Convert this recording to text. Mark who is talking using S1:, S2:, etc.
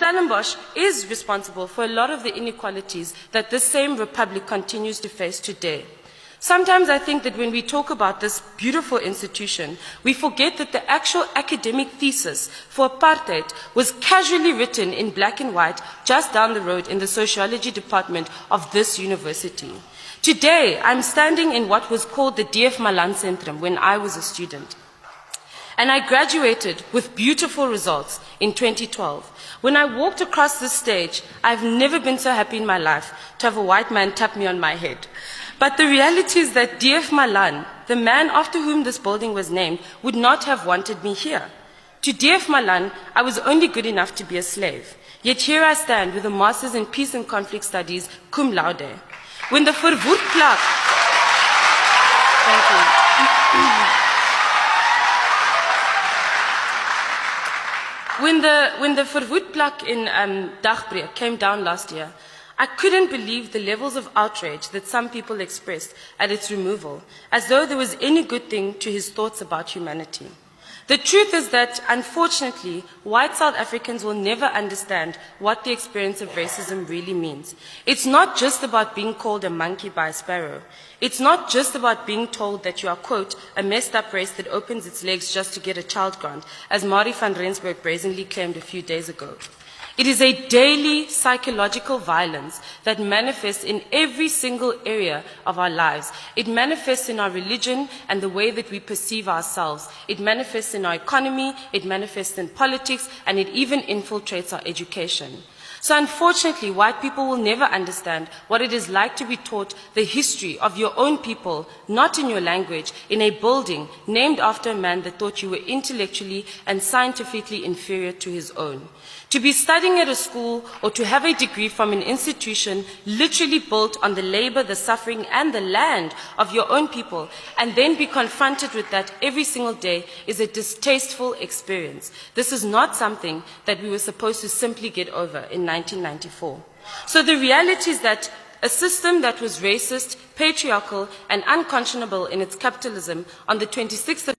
S1: Stellenbosch is responsible for a lot of the inequalities that this same republic continues to face today. Sometimes I think that when we talk about this beautiful institution, we forget that the actual academic thesis for apartheid was casually written in black and white just down the road in the sociology department of this university. Today, I'm standing in what was called the DF Malan Centrum when I was a student. And I graduated with beautiful results in 2012. When I walked across this stage, I've never been so happy in my life to have a white man tap me on my head. But the reality is that DF Malan, the man after whom this building was named, would not have wanted me here. To DF Malan, I was only good enough to be a slave. Yet here I stand with a master's in peace and conflict studies, cum laude. When the verwoed plaque... Thank you. When the verwoed plaque in Dagbreek came down last year, I couldn't believe the levels of outrage that some people expressed at its removal, as though there was any good thing to his thoughts about humanity. The truth is that, unfortunately, white South Africans will never understand what the experience of racism really means. It's not just about being called a monkey by a sparrow. It's not just about being told that you are, quote, a messed up race that opens its legs just to get a child grant, as Marie van Rensburg brazenly claimed a few days ago. It is a daily psychological violence that manifests in every single area of our lives. It manifests in our religion and the way that we perceive ourselves. It manifests in our economy, it manifests in politics, and it even infiltrates our education. So unfortunately, white people will never understand what it is like to be taught the history of your own people, not in your language, in a building named after a man that thought you were intellectually and scientifically inferior to his own. To be studying at a school or to have a degree from an institution literally built on the labor, the suffering, and the land of your own people, and then be confronted with that every single day is a distasteful experience. This is not something that we were supposed to simply get over in 1994. So the reality is that a system that was racist, patriarchal, and unconscionable in its capitalism on the 26th of